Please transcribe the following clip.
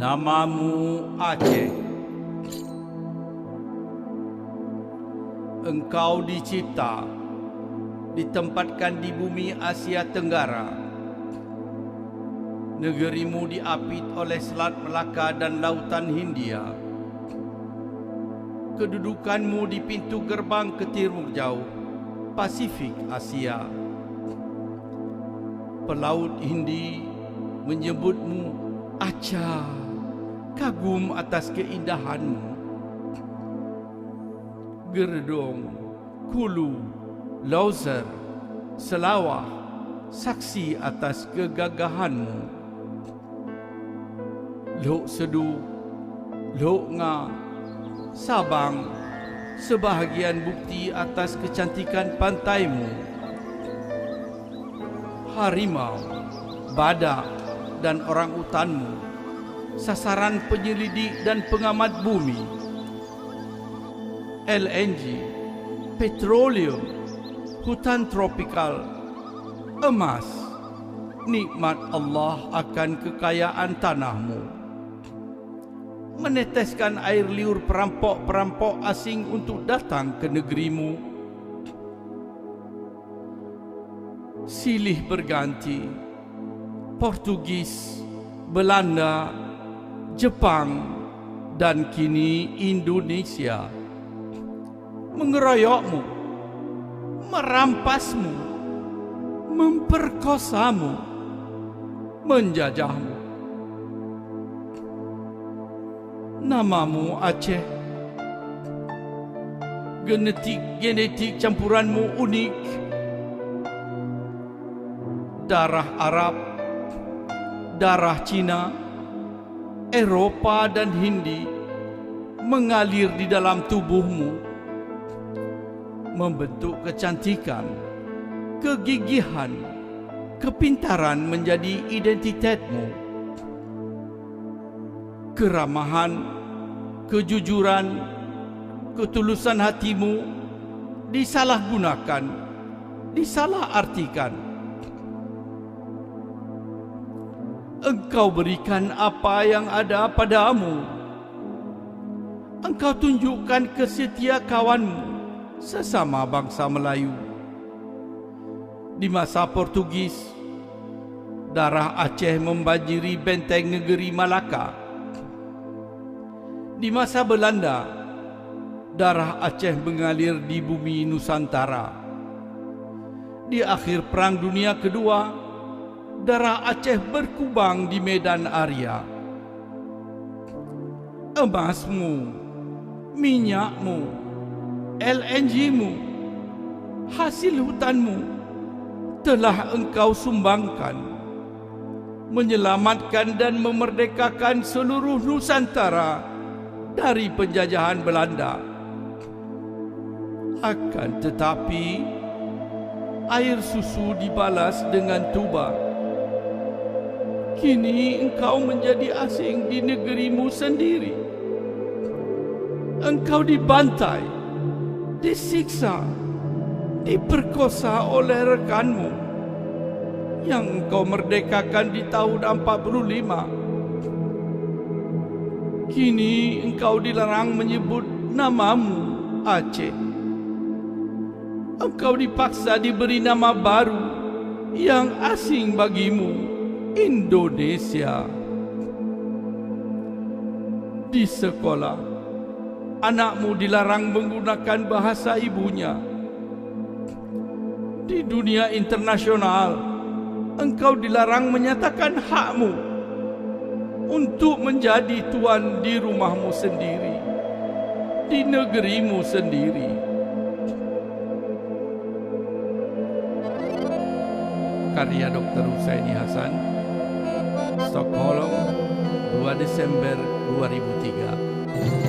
Namamu Aceh. Engkau dicipta, ditempatkan di bumi Asia Tenggara. Negerimu diapit oleh Selat Melaka dan Lautan Hindia. Kedudukanmu di pintu gerbang ke timur jauh, Pasifik Asia. Pelaut Hindi menyebutmu Aceh, kagum atas keindahanmu. Gerdong, Kulu, Leuser, Selawah, saksi atas kegagahanmu. Lok Sedu, Lok Nga, Sabang, sebahagian bukti atas kecantikan pantaimu. Harimau, badak dan orang-utanmu, sasaran penyelidik dan pengamat bumi. LNG, petroleum, hutan tropikal, emas, nikmat Allah akan kekayaan tanahmu. Meneteskan air liur perampok-perampok asing untuk datang ke negerimu. Silih berganti, Portugis, Belanda, Jepang dan kini Indonesia mengeroyokmu, merampasmu, memperkosamu, menjajahmu. Namamu Aceh. Genetik campuranmu unik. Darah Arab, darah Cina, Eropa dan Hindi mengalir di dalam tubuhmu, membentuk kecantikan, kegigihan, kepintaran menjadi identitasmu. Keramahan, kejujuran, ketulusan hatimu disalahgunakan, disalahartikan. Engkau berikan apa yang ada padamu. Engkau tunjukkan kesetia kawanmu sesama bangsa Melayu. Di masa Portugis, darah Aceh membanjiri benteng negeri Malaka. Di masa Belanda, darah Aceh mengalir di bumi Nusantara. Di akhir Perang Dunia Kedua, darah Aceh berkubang di medan Arya. Emasmu, minyakmu, LNG-mu, hasil hutanmu telah engkau sumbangkan, menyelamatkan dan memerdekakan seluruh Nusantara dari penjajahan Belanda. Akan tetapi, air susu dibalas dengan tuba. Kini engkau menjadi asing di negerimu sendiri. Engkau dibantai, disiksa, diperkosa oleh rekanmu yang engkau merdekakan di tahun 45. Kini engkau dilarang menyebut namamu Aceh. Engkau dipaksa diberi nama baru yang asing bagimu, Indonesia. Di sekolah, anakmu dilarang menggunakan bahasa ibunya. Di dunia internasional, engkau dilarang menyatakan hakmu untuk menjadi tuan di rumahmu sendiri, di negerimu sendiri. Karya Dr. Husaini Hasan, Stockholm, 2 Desember 2003.